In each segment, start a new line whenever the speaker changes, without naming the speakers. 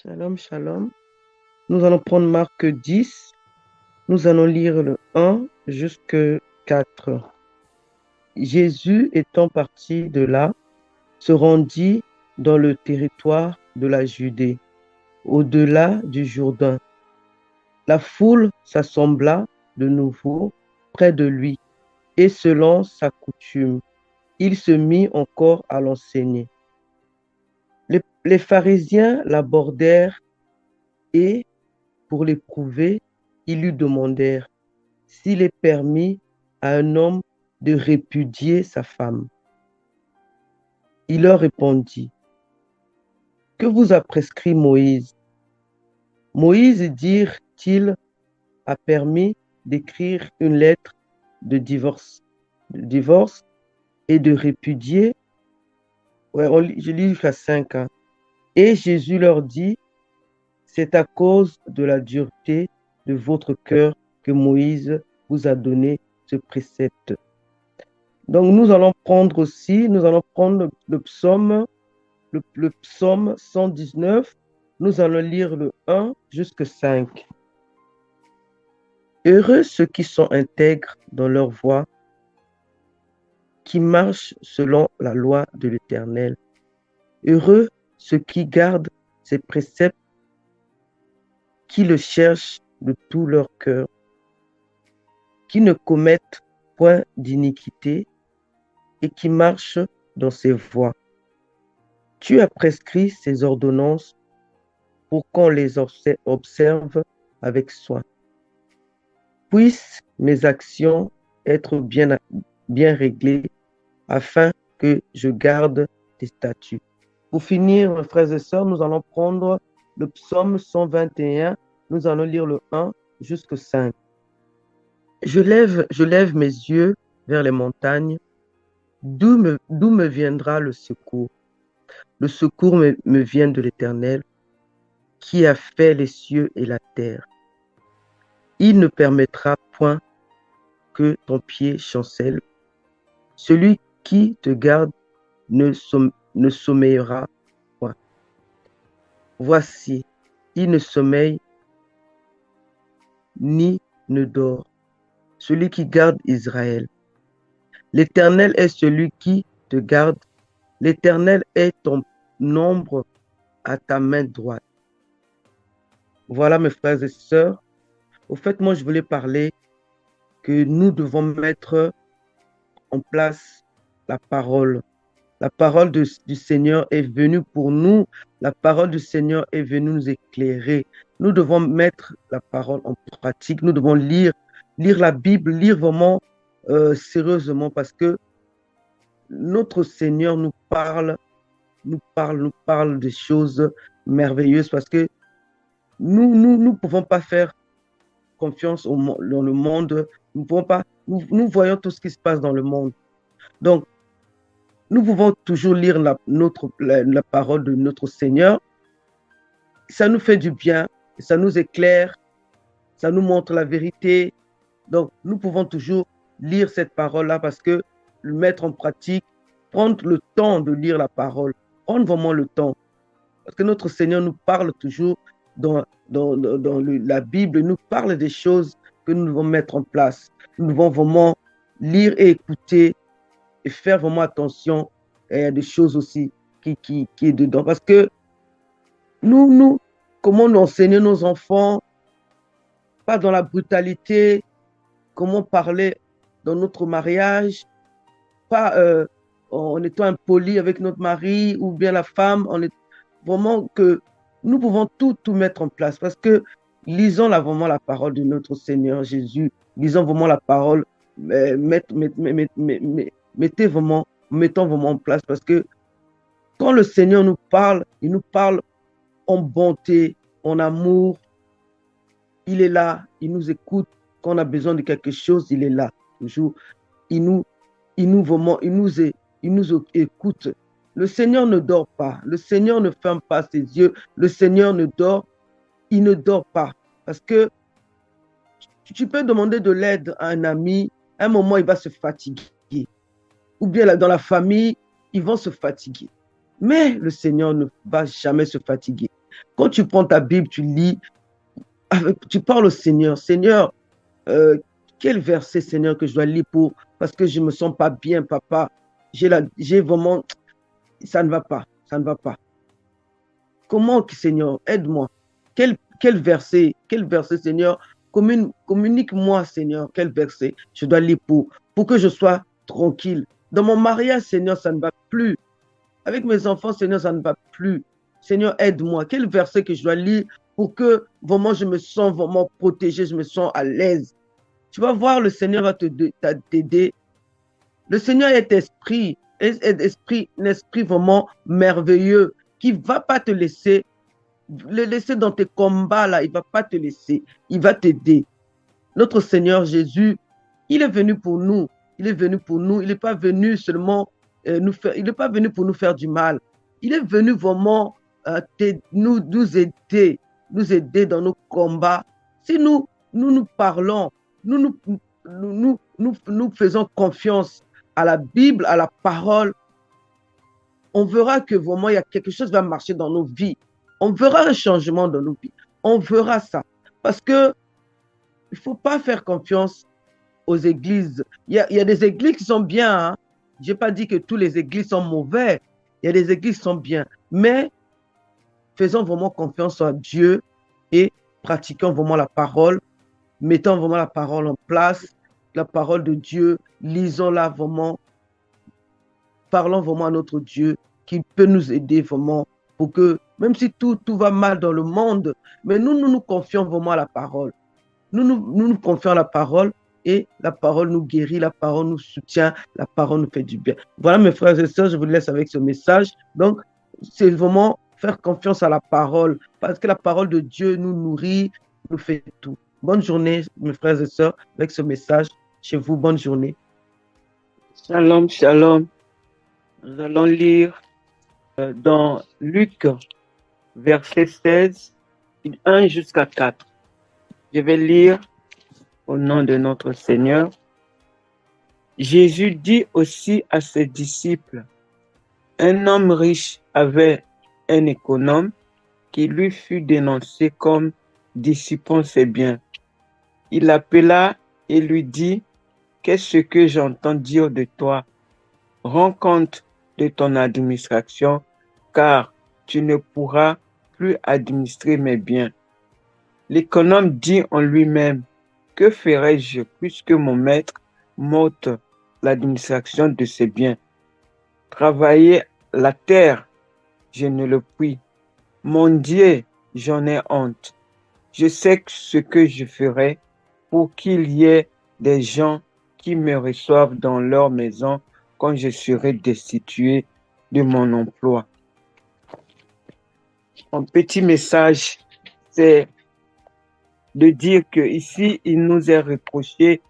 Shalom, shalom. Nous allons prendre Marc 10. Nous allons lire le 1 jusqu'au 4. Jésus étant parti de là, se rendit dans le territoire de la Judée, au-delà du Jourdain. La foule s'assembla de nouveau près de lui, et selon sa coutume, il se mit encore à l'enseigner. Les pharisiens l'abordèrent et, pour l'éprouver, ils lui demandèrent s'il est permis à un homme de répudier sa femme. Il leur répondit, que vous a prescrit Moïse? Moïse, dirent-ils, a permis d'écrire une lettre de divorce et de répudier. Je lis jusqu'à 5 ans. Et Jésus leur dit, c'est à cause de la dureté de votre cœur que Moïse vous a donné ce précepte. Donc nous allons prendre le psaume, le psaume 119. Nous allons lire le 1 jusqu'au 5. Heureux ceux qui sont intègres dans leur voie, qui marchent selon la loi de l'Éternel. Heureux ceux qui gardent ses préceptes, qui le cherchent de tout leur cœur, qui ne commettent point d'iniquité et qui marchent dans ses voies. Tu as prescrit ces ordonnances pour qu'on les observe avec soin. Puissent mes actions être bien réglées afin que je garde tes statuts. Pour finir, mes frères et sœurs, nous allons prendre le psaume 121. Nous allons lire le 1 jusqu'au 5. Je lève mes yeux vers les montagnes. D'où me viendra le secours? Le secours me vient de l'Éternel, qui a fait les cieux et la terre. Il ne permettra point que ton pied chancelle. Celui qui te garde ne sommeillera point. Voici, il ne sommeille ni ne dort, celui qui garde Israël. L'Éternel est celui qui te garde. L'Éternel est ton ombre à ta main droite. Voilà, mes frères et sœurs. Au fait, moi, je voulais parler que nous devons mettre en place la parole. La parole du Seigneur est venue pour nous. La parole du Seigneur est venue nous éclairer. Nous devons mettre la parole en pratique. Nous devons lire la Bible, lire vraiment sérieusement parce que notre Seigneur nous parle des choses merveilleuses parce que nous pouvons pas faire confiance dans le monde. Nous voyons tout ce qui se passe dans le monde. Donc, nous pouvons toujours lire la parole de notre Seigneur. Ça nous fait du bien, ça nous éclaire, ça nous montre la vérité. Donc, nous pouvons toujours lire cette parole-là parce que le mettre en pratique, prendre le temps de lire la parole, prendre vraiment le temps. Parce que notre Seigneur nous parle toujours dans la Bible, nous parle des choses que nous devons mettre en place. Nous devons vraiment lire et écouter et faire vraiment attention à des choses aussi qui est dedans. Parce que comment nous enseigner nos enfants, pas dans la brutalité, comment parler dans notre mariage, pas en étant impoli avec notre mari ou bien la femme, vraiment que nous pouvons tout mettre en place parce que lisons vraiment la parole de notre Seigneur Jésus, lisons vraiment la parole, mettons vraiment en place parce que quand le Seigneur nous parle, il nous parle en bonté, en amour. Il est là, il nous écoute. Quand on a besoin de quelque chose, il est là toujours. Il nous écoute. Le Seigneur ne dort pas. Le Seigneur ne ferme pas ses yeux. Le Seigneur il ne dort pas. Parce que tu peux demander de l'aide à un ami, à un moment, il va se fatiguer. Ou bien dans la famille, ils vont se fatiguer. Mais le Seigneur ne va jamais se fatiguer. Quand tu prends ta Bible, tu lis, tu parles au Seigneur. Seigneur, quel verset, Seigneur, que je dois lire parce que je ne me sens pas bien, papa. J'ai vraiment, ça ne va pas, ça ne va pas. Comment, Seigneur, aide-moi. Quel verset, Seigneur, communique-moi, Seigneur, quel verset je dois lire pour que je sois tranquille. Dans mon mariage, Seigneur, ça ne va plus. Avec mes enfants, Seigneur, ça ne va plus. Seigneur, aide-moi. Quel verset que je dois lire pour que vraiment je me sens vraiment protégé, je me sens à l'aise. Tu vas voir, le Seigneur va t'aider. Le Seigneur est esprit, un esprit vraiment merveilleux qui ne va pas te laisser dans tes combats là. Il ne va pas te laisser. Il va t'aider. Notre Seigneur Jésus, il est venu pour nous. Il est venu pour nous. Il n'est pas venu seulement il n'est pas venu pour nous faire du mal. Il est venu vraiment nous aider dans nos combats. Si nous parlons, nous faisons confiance à la Bible, à la parole, on verra que vraiment il y a quelque chose qui va marcher dans nos vies. On verra un changement dans nos vies. On verra ça. Parce que il ne faut pas faire confiance aux églises. Il y a des églises qui sont bien. Hein? Je n'ai pas dit que toutes les églises sont mauvaises. Il y a des églises qui sont bien. Mais faisons vraiment confiance à Dieu et pratiquons vraiment la parole. Mettons vraiment la parole en place. La parole de Dieu, lisons-la vraiment. Parlons vraiment à notre Dieu qui peut nous aider vraiment pour que, même si tout va mal dans le monde, mais nous confions vraiment à la parole. Nous confions à la parole et la parole nous guérit, la parole nous soutient, la parole nous fait du bien. Voilà mes frères et sœurs, je vous laisse avec ce message. Donc, c'est vraiment faire confiance à la parole parce que la parole de Dieu nous nourrit, nous fait tout. Bonne journée mes frères et sœurs avec ce message chez vous. Bonne journée.
Shalom, shalom. Nous allons lire dans Luc, verset 16, 1 jusqu'à 4. Je vais lire au nom de notre Seigneur. Jésus dit aussi à ses disciples, un homme riche avait un économe qui lui fut dénoncé comme dissipant ses biens. Il l'appela et lui dit, qu'est-ce que j'entends dire de toi? Rends compte de ton administration, car tu ne pourras plus administrer mes biens. L'économe dit en lui-même, que ferai-je puisque mon maître m'ôte l'administration de ses biens? Travailler la terre, je ne le puis. Mon Dieu, j'en ai honte. Je sais ce que je ferai pour qu'il y ait des gens qui me reçoivent dans leur maison quand je serai destitué de mon emploi. Un petit message, c'est de dire que ici, il nous est reproché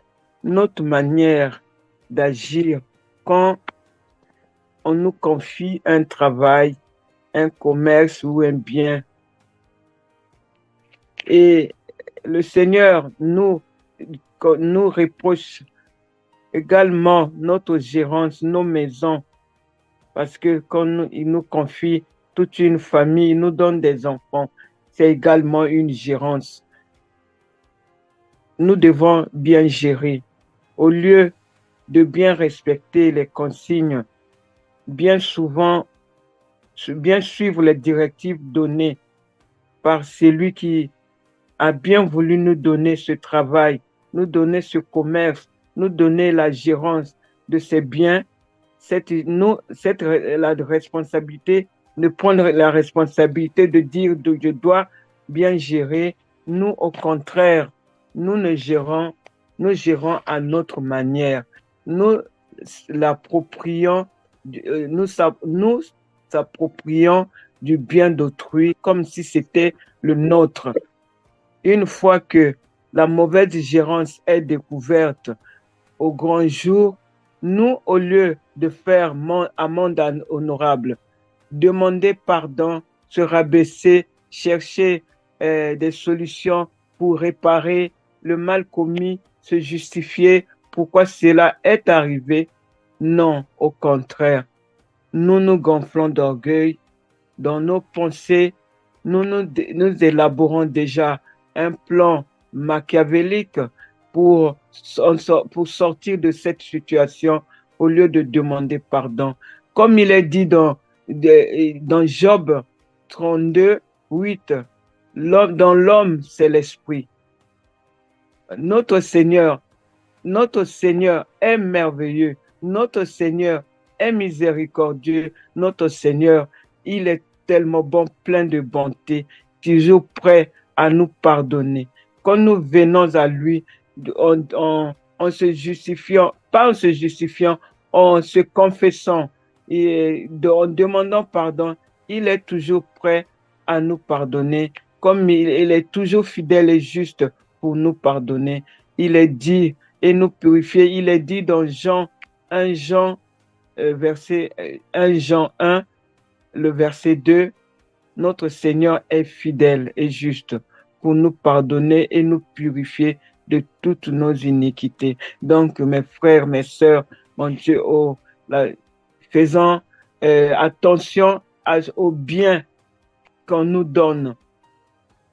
notre manière d'agir quand on nous confie un travail, un commerce ou un bien. Et le Seigneur nous reproche également notre gérance, nos maisons, parce que quand il nous confie toute une famille, il nous donne des enfants, c'est également une gérance. Nous devons bien gérer. Au lieu de bien respecter les consignes, bien suivre les directives données par celui qui a bien voulu nous donner ce travail, nous donner ce commerce, nous donner la gérance de ces biens, la responsabilité, de prendre la responsabilité de dire que je dois bien gérer. Nous, au contraire, nous gérons à notre manière. Nous s'approprions du bien d'autrui comme si c'était le nôtre. Une fois que la mauvaise gérance est découverte au grand jour, nous, au lieu de faire amende honorable, demander pardon, se rabaisser, chercher des solutions pour réparer le mal commis, se justifier pourquoi cela est arrivé. Non, au contraire, nous nous gonflons d'orgueil dans nos pensées nous élaborons déjà un plan machiavélique pour, pour sortir de cette situation au lieu de demander pardon. Comme il est dit dans Job 32, 8, dans l'homme, c'est l'esprit. Notre Seigneur, notre Seigneur est merveilleux. Notre Seigneur est miséricordieux. Notre Seigneur, il est tellement bon, plein de bonté, toujours prêt à nous pardonner. Quand nous venons à lui, en se justifiant, pas en se justifiant, en se confessant et en demandant pardon, il est toujours prêt à nous pardonner, comme il est toujours fidèle et juste pour nous pardonner. Il est dit et nous purifier. Il est dit dans Jean 1 Jean, verset 1 Jean 1, le verset 2, notre Seigneur est fidèle et juste pour nous pardonner et nous purifier de toutes nos iniquités. Donc, mes frères, mes sœurs, mon Dieu, faisons attention au bien qu'on nous donne,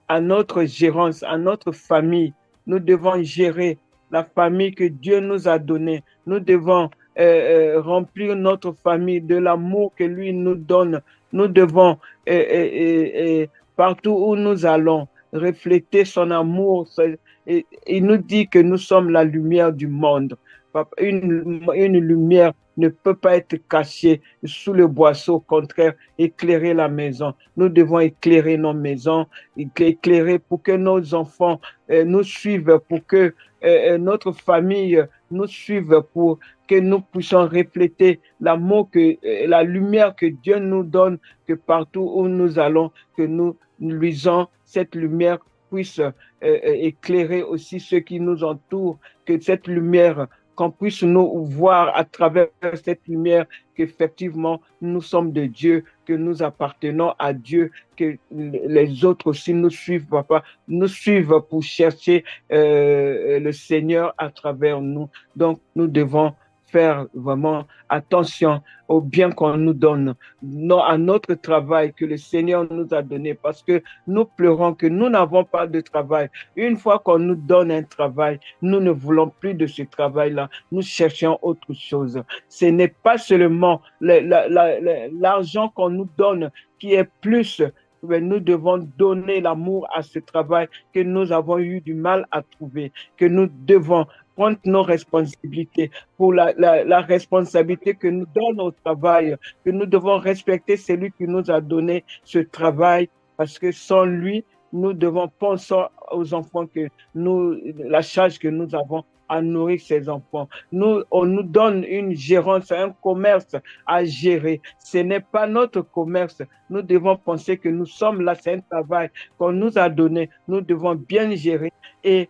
à notre gérance, à notre famille. Nous devons gérer la famille que Dieu nous a donnée. Nous devons remplir notre famille de l'amour que lui nous donne. Nous devons, partout où nous allons, refléter son amour. Il nous dit que nous sommes la lumière du monde. Une lumière ne peut pas être cachée sous le boisseau, au contraire, éclairer la maison. Nous devons éclairer nos maisons, éclairer pour que nos enfants nous suivent, pour que notre famille nous suive, pour que nous puissions refléter l'amour, la lumière que Dieu nous donne, que partout où nous allons, que nous luisons, cette lumière puisse éclairer aussi ceux qui nous entourent, que cette lumière, qu'on puisse nous voir à travers cette lumière qu'effectivement nous sommes de Dieu, que nous appartenons à Dieu, que les autres aussi nous suivent, papa, nous suivent pour chercher le Seigneur à travers nous. Donc, nous devons faire vraiment attention au bien qu'on nous donne, à notre travail que le Seigneur nous a donné, parce que nous pleurons que nous n'avons pas de travail. Une fois qu'on nous donne un travail, nous ne voulons plus de ce travail-là, nous cherchons autre chose. Ce n'est pas seulement l'argent qu'on nous donne qui est plus, mais nous devons donner l'amour à ce travail que nous avons eu du mal à trouver, que nous devons prendre nos responsabilités pour la responsabilité que nous donne au travail, que nous devons respecter celui qui nous a donné ce travail, parce que sans lui, nous devons penser aux enfants la charge que nous avons à nourrir ces enfants. On nous donne une gérance, un commerce à gérer. Ce n'est pas notre commerce. Nous devons penser que nous sommes là, c'est un travail qu'on nous a donné. Nous devons bien gérer et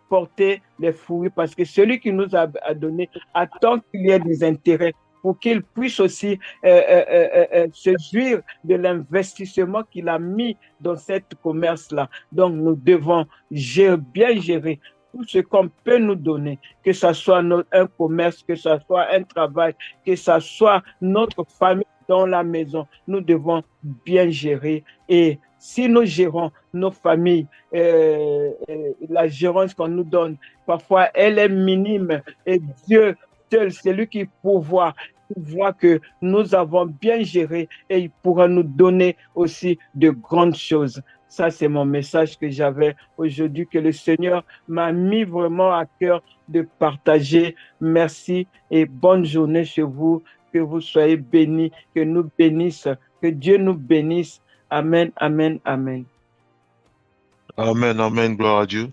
porter les fruits, parce que celui qui nous a donné attend qu'il y ait des intérêts pour qu'il puisse aussi se jouir de l'investissement qu'il a mis dans cette commerce-là. Donc, nous devons bien gérer tout ce qu'on peut nous donner, que ce soit un commerce, que ce soit un travail, que ce soit notre famille dans la maison. Nous devons bien gérer. Et si nous gérons nos familles, la gérance qu'on nous donne, parfois elle est minime, et Dieu seul, c'est lui qui pourvoit, voit que nous avons bien géré, et il pourra nous donner aussi de grandes choses. Ça, c'est mon message que j'avais aujourd'hui, que le Seigneur m'a mis vraiment à cœur de partager. Merci et bonne journée chez vous. Que vous soyez bénis, que nous bénisse, que Dieu nous bénisse. Amen, amen, amen.
Amen, amen, gloire à Dieu.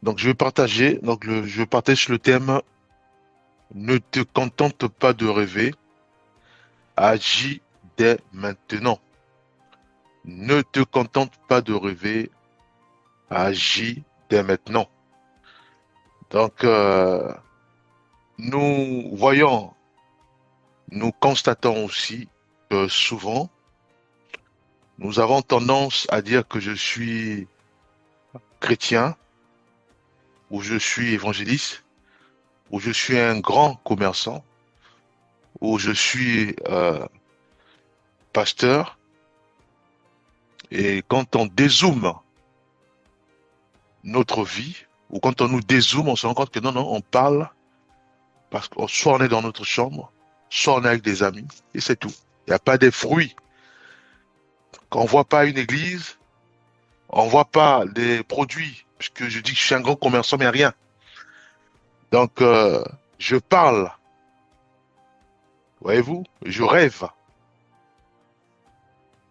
Donc, je vais partager. Donc, je partage sur le thème ne te contente pas de rêver, agis dès maintenant. Ne te contente pas de rêver, agis dès maintenant. Donc, nous voyons, nous constatons aussi que souvent, nous avons tendance à dire que je suis chrétien, ou je suis évangéliste, ou je suis un grand commerçant, ou je suis pasteur, Et quand on dézoome notre vie, ou quand on nous dézoome, on se rend compte que non, non, on parle parce que soit on est dans notre chambre, soit on est avec des amis, et c'est tout. Il n'y a pas de fruits. Quand on ne voit pas une église, on ne voit pas des produits, puisque je dis que je suis un grand commerçant, mais il n'y a rien. Donc, je parle, voyez-vous, je rêve.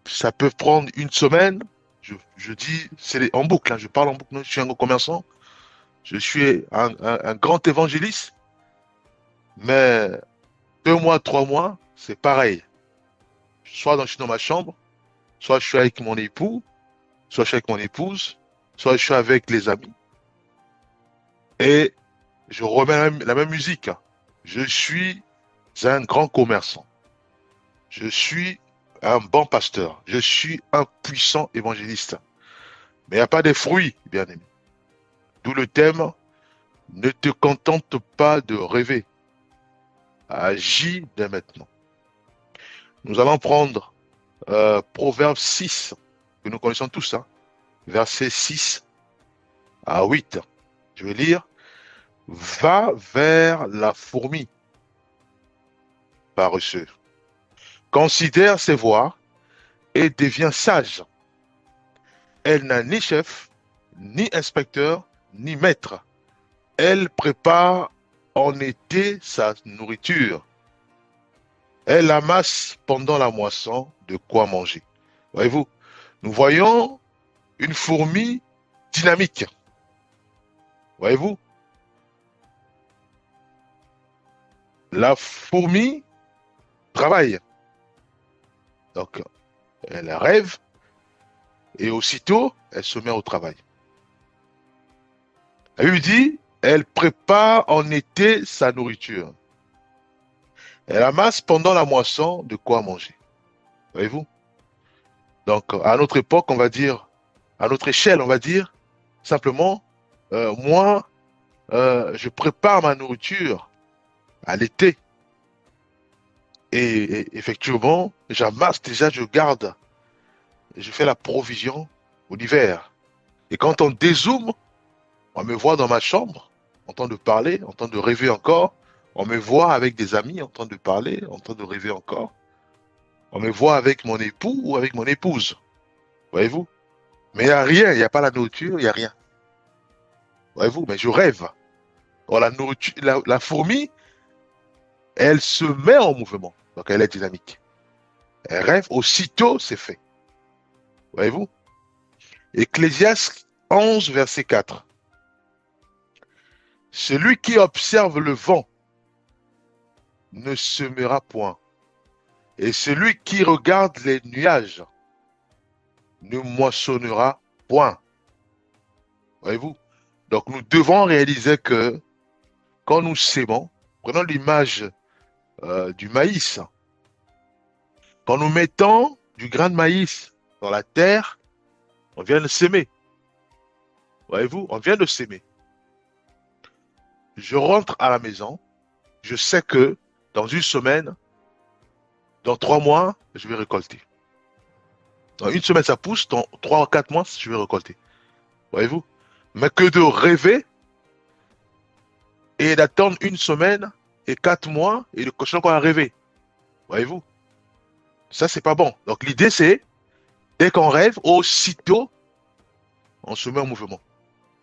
Ça peut prendre une semaine. Je dis, en boucle, hein, je parle en boucle. Je suis un grand commerçant, je suis un grand évangéliste, mais 2 mois, 3 mois, c'est pareil. Soit je suis dans ma chambre, soit je suis avec mon époux, soit je suis avec mon épouse, soit je suis avec les amis. Et je remets la même musique. Je suis un grand commerçant. Je suis un bon pasteur. Je suis un puissant évangéliste. Mais il n'y a pas de fruits, bien aimé. D'où le thème, ne te contente pas de rêver. Agis dès maintenant. Nous allons prendre Proverbe 6, que nous connaissons tous, hein, versets 6 à 8. Je vais lire. Va vers la fourmi, paresseux. Considère ses voies et deviens sage. Elle n'a ni chef, ni inspecteur, ni maître. Elle prépare en été sa nourriture. Elle amasse pendant la moisson de quoi manger. Voyez-vous, nous voyons une fourmi dynamique. Voyez-vous, la fourmi travaille. Donc, elle rêve et aussitôt, elle se met au travail. La Bible dit, elle prépare en été sa nourriture. Elle amasse pendant la moisson de quoi manger. Voyez-vous? Donc, à notre époque, on va dire, à notre échelle, on va dire, simplement, moi, je prépare ma nourriture à l'été. Et effectivement, j'amasse déjà, je garde, je fais la provision au l'hiver. Et quand on dézoome, on me voit dans ma chambre, en train de parler, en train de rêver encore. On me voit avec des amis, en train de parler, en train de rêver encore. On me voit avec mon époux ou avec mon épouse. Voyez-vous? Mais il n'y a rien, il n'y a pas la nourriture, il n'y a rien. Voyez-vous? Mais je rêve. Or, la nourriture, la fourmi, elle se met en mouvement. Donc, elle est dynamique. Elle rêve, aussitôt, c'est fait. Voyez-vous? Ecclésiaste 11, verset 4. Celui qui observe le vent ne semera point. Et celui qui regarde les nuages ne moissonnera point. Voyez-vous? Donc nous devons réaliser que quand nous sémons, prenons l'image du maïs. Quand nous mettons du grain de maïs dans la terre, on vient de s'aimer. Voyez-vous? On vient de s'aimer. Je rentre à la maison, je sais que dans une semaine, dans 3 mois, je vais récolter. Dans une semaine, ça pousse, dans 3 ou 4 mois, je vais récolter. Voyez-vous? Mais que de rêver et d'attendre une semaine et 4 mois et de continuer encore à rêver. Voyez-vous? Ça, c'est pas bon. Donc l'idée, c'est, dès qu'on rêve, aussitôt, on se met en mouvement.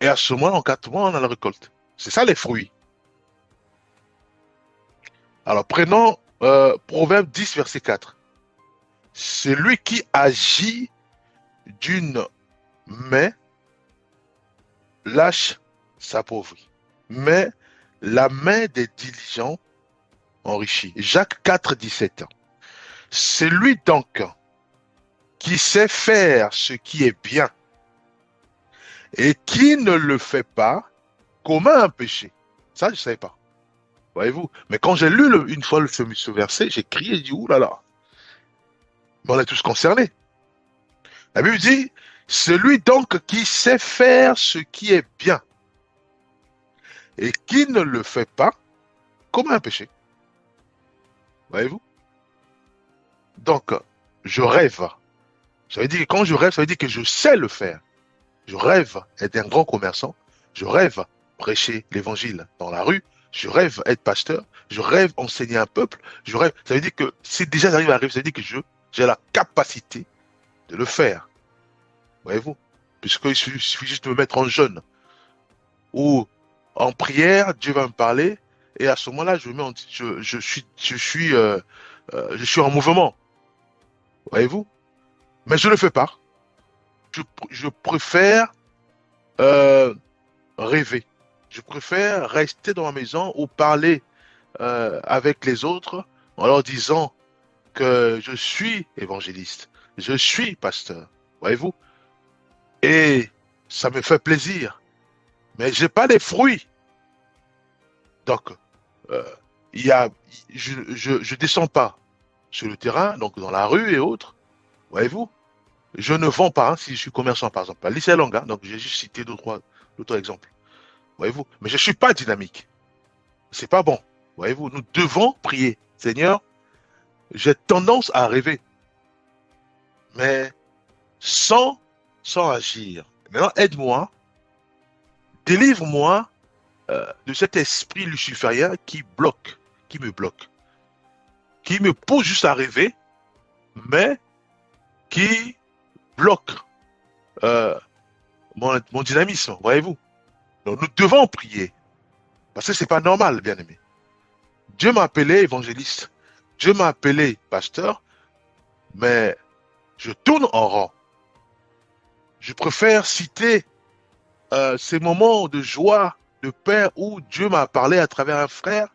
Et à ce moment, en 4 mois, on a la récolte. C'est ça les fruits. Alors prenons Proverbe 10, verset 4. Celui qui agit d'une main lâche s'appauvrit, mais la main des diligents enrichit. Jacques 4, 17. Celui donc qui sait faire ce qui est bien et qui ne le fait pas commet un péché. Ça, je ne savais pas. Voyez-vous? Mais quand j'ai lu une fois ce verset, j'ai crié, j'ai dit, ouh là là. Mais on est tous concernés. La Bible dit, celui donc qui sait faire ce qui est bien et qui ne le fait pas commet un péché. Voyez-vous? Donc, je rêve. Ça veut dire que quand je rêve, ça veut dire que je sais le faire. Je rêve être un grand commerçant. Je rêve prêcher l'évangile dans la rue. Je rêve être pasteur. Je rêve enseigner un peuple. Je rêve. Ça veut dire que si déjà j'arrive à rêver, ça veut dire que j'ai la capacité de le faire. Voyez-vous? Puisqu'il suffit juste de me mettre en jeûne ou en prière, Dieu va me parler. Et à ce moment-là, je suis en mouvement. Voyez-vous? Mais je ne le fais pas. Je préfère rêver. Je préfère rester dans ma maison ou parler avec les autres en leur disant que je suis évangéliste, je suis pasteur. Voyez-vous? Et ça me fait plaisir. Mais j'ai pas les fruits. Donc, euh, il y a, je descends pas sur le terrain, donc dans la rue et autres. Voyez-vous? Je ne vends pas, hein, si je suis commerçant, par exemple. La liste est longue, hein, donc j'ai juste cité d'autres exemples. Voyez-vous? Mais je ne suis pas dynamique. C'est pas bon. Voyez-vous? Nous devons prier. Seigneur, j'ai tendance à rêver, mais sans agir. Maintenant, aide-moi, délivre-moi de cet esprit luciférien qui me bloque, qui me pousse juste à rêver, mais qui bloque euh, mon dynamisme. Voyez-vous? Donc, nous devons prier. Parce que c'est pas normal, bien aimé. Dieu m'a appelé évangéliste. Dieu m'a appelé pasteur, mais je tourne en rond. Je préfère citer ces moments de joie, de paix où Dieu m'a parlé à travers un frère,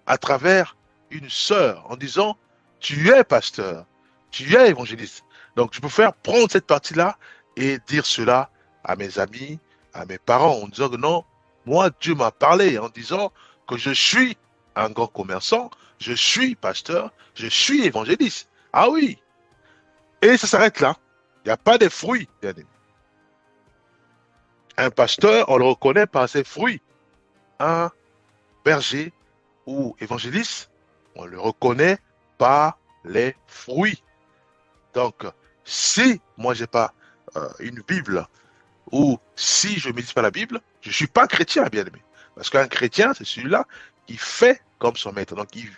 à travers une sœur, en disant, tu es pasteur, tu es évangéliste. Donc, je préfère prendre cette partie-là et dire cela à mes amis, à mes parents, en disant que non, moi, Dieu m'a parlé, en disant que je suis un grand commerçant, je suis pasteur, je suis évangéliste. Ah oui. Et ça s'arrête là. Il n'y a pas de fruits, bien aimé. Un pasteur, on le reconnaît par ses fruits. Un berger ou évangéliste, on le reconnaît par les fruits. Donc, si moi j'ai pas une Bible ou si je ne médite pas la Bible, je ne suis pas chrétien, bien aimé. Parce qu'un chrétien, c'est celui-là qui fait comme son maître. Donc, il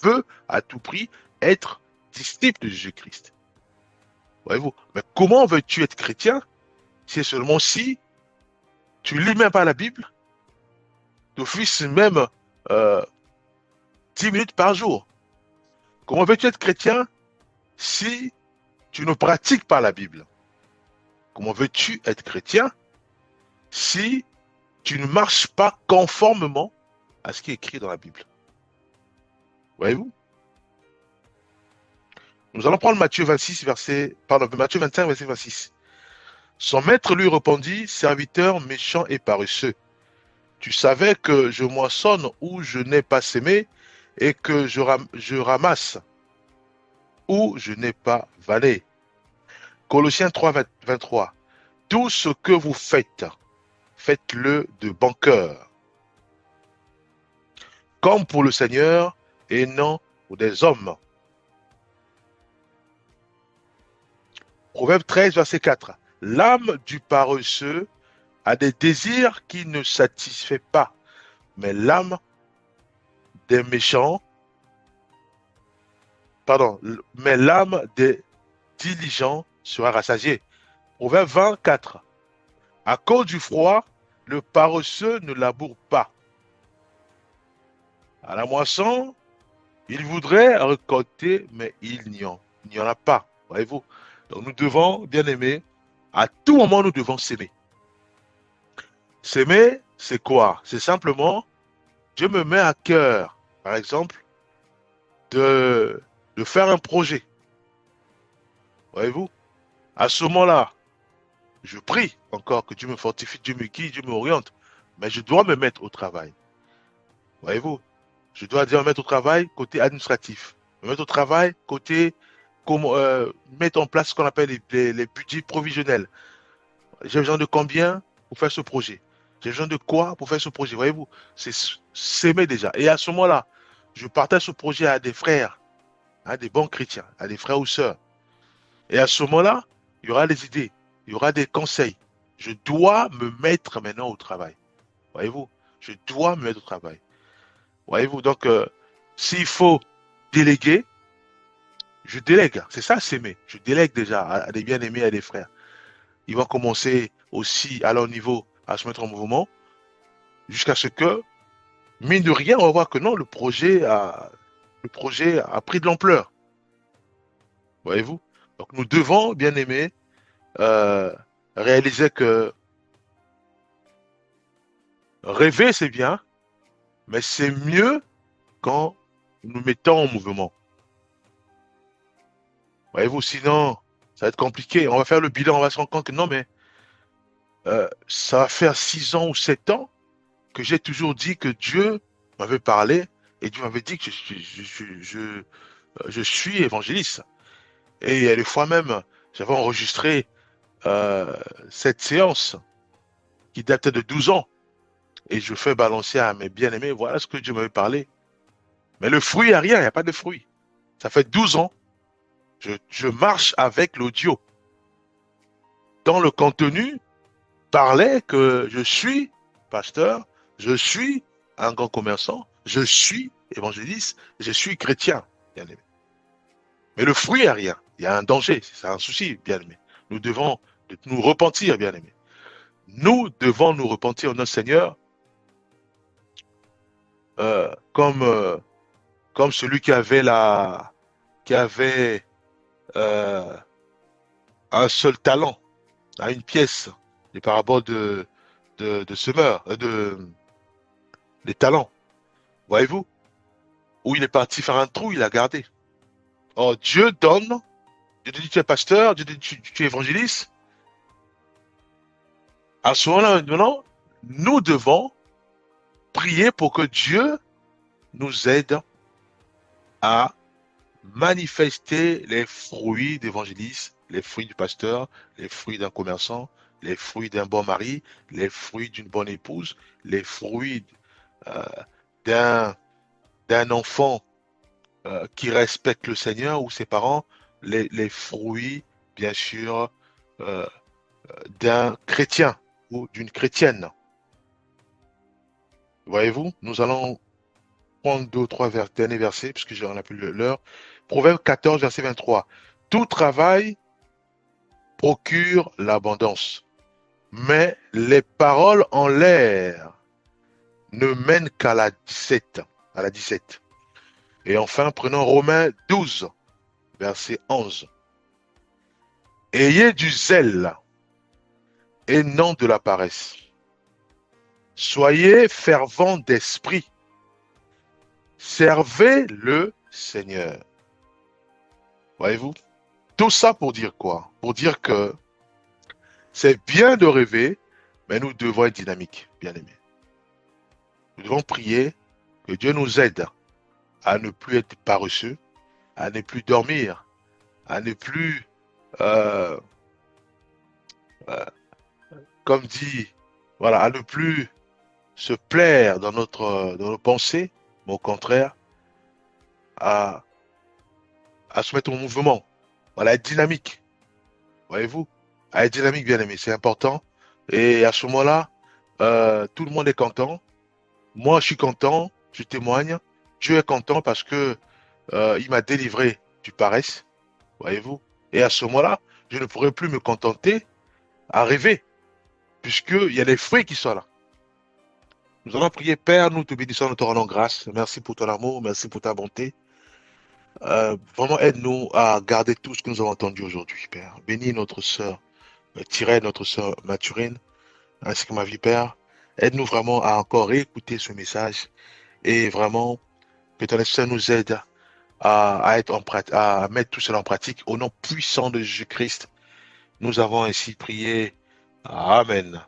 veut à tout prix être disciple de Jésus-Christ. Voyez-vous? Mais comment veux-tu être chrétien? C'est seulement si tu ne lis même pas la Bible, d'office même 10 minutes par jour. Comment veux-tu être chrétien si tu ne pratiques pas la Bible? Comment veux-tu être chrétien si tu ne marches pas conformément à ce qui est écrit dans la Bible? Voyez-vous? Nous allons prendre Matthieu 25, verset 26. Son maître lui répondit, serviteur méchant et paresseux. Tu savais que je moissonne où je n'ai pas sémé et que je ramasse où je n'ai pas vanné. Colossiens 3, 23. Tout ce que vous faites, faites-le de bon cœur, comme pour le Seigneur et non pour des hommes. Proverbe 13, verset 4. L'âme du paresseux a des désirs qui ne satisfait pas, mais l'âme des méchants, mais l'âme des diligents sera rassasiée. Proverbe 24. À cause du froid, le paresseux ne laboure pas. À la moisson, il voudrait récolter, mais il n'y en a pas. Voyez-vous? Donc nous devons, bien aimés, à tout moment nous devons s'aimer. S'aimer, c'est quoi? C'est simplement, Dieu me met à cœur, par exemple, de faire un projet. Voyez-vous? À ce moment-là, je prie encore que Dieu me fortifie, Dieu me guide, Dieu m'oriente. Mais je dois me mettre au travail. Voyez-vous? Je dois dire me mettre au travail côté administratif. Me mettre au travail côté mettre en place ce qu'on appelle les budgets provisionnels. J'ai besoin de combien pour faire ce projet? J'ai besoin de quoi pour faire ce projet? Voyez-vous? C'est s'aimer déjà. Et à ce moment-là, je partage ce projet à des frères, à des bons chrétiens, à des frères ou sœurs. Et à ce moment-là, il y aura des idées, il y aura des conseils. Je dois me mettre maintenant au travail. Voyez-vous? Je dois me mettre au travail. Voyez-vous? Donc, s'il faut déléguer, je délègue. C'est ça, s'aimer. Je délègue déjà à des bien-aimés, à des frères. Ils vont commencer aussi à leur niveau à se mettre en mouvement jusqu'à ce que, mine de rien, on va voir que non, le projet a pris de l'ampleur. Voyez-vous? Donc, nous devons, bien-aimés, euh, réaliser que rêver, c'est bien, mais c'est mieux quand nous mettons en mouvement. Voyez-vous, sinon, ça va être compliqué. On va faire le bilan, on va se rendre compte que non, mais ça va faire 6 ans ou 7 ans que j'ai toujours dit que Dieu m'avait parlé et Dieu m'avait dit que je suis évangéliste. Et il y a des fois même, j'avais enregistré euh, cette séance qui datait de 12 ans et je fais balancer à mes bien-aimés, voilà ce que Dieu m'avait parlé. Mais le fruit, il n'y a rien, il n'y a pas de fruit. Ça fait 12 ans, je marche avec l'audio. Dans le contenu, parlait que je suis pasteur, je suis un grand commerçant, je suis évangéliste, je suis chrétien, bien aimé. Mais le fruit, il n'y a rien. Il y a un danger, c'est un souci, bien aimé. Nous devons nous repentir, bien aimé. Nous devons nous repentir, notre Seigneur, euh, comme, euh, comme celui qui avait euh, un seul talent, à une pièce, les paraboles de semeur, des talents. Voyez-vous? Où il est parti faire un trou, il a gardé. Or, Dieu donne, Dieu te dit tu es pasteur, Dieu te dit tu es évangéliste. À ce moment-là, maintenant, nous devons prier pour que Dieu nous aide à manifester les fruits d'évangéliste, les fruits du pasteur, les fruits d'un commerçant, les fruits d'un bon mari, les fruits d'une bonne épouse, les fruits euh, d'un d'un enfant qui respecte le Seigneur ou ses parents, les fruits, bien sûr, euh, d'un chrétien ou d'une chrétienne. Voyez-vous, nous allons prendre deux ou trois derniers versets, puisque j'en ai plus l'heure. Proverbe 14, verset 23. Tout travail procure l'abondance, mais les paroles en l'air ne mènent qu'à la 17. À la 17. Et enfin, prenons Romains 12, verset 11. Ayez du zèle et non de la paresse. Soyez fervents d'esprit. Servez le Seigneur. Voyez-vous? Tout ça pour dire quoi? Pour dire que c'est bien de rêver, mais nous devons être dynamiques, bien aimés. Nous devons prier que Dieu nous aide à ne plus être paresseux, à ne plus dormir, à ne plus, euh, euh, comme dit, voilà, à ne plus se plaire dans nos pensées, mais au contraire, à, à se mettre en mouvement, voilà, être dynamique, voyez-vous, à être dynamique, bien aimé, c'est important. Et à ce moment-là, tout le monde est content. Moi, je suis content, je témoigne. Dieu est content parce que il m'a délivré du paresse, voyez-vous. Et à ce moment-là, je ne pourrai plus me contenter à rêver, puisqu'il y a les fruits qui sont là. Nous allons prier, Père, nous te bénissons, nous te rendons grâce. Merci pour ton amour, merci pour ta bonté. Vraiment, aide-nous à garder tout ce que nous avons entendu aujourd'hui, Père. Bénis notre sœur Thierry, notre sœur Mathurine, ainsi que ma vie, Père. Aide-nous vraiment à encore réécouter ce message et vraiment que ton esprit nous aide à mettre tout cela en pratique. Au nom puissant de Jésus-Christ, nous avons ainsi prié. Amen.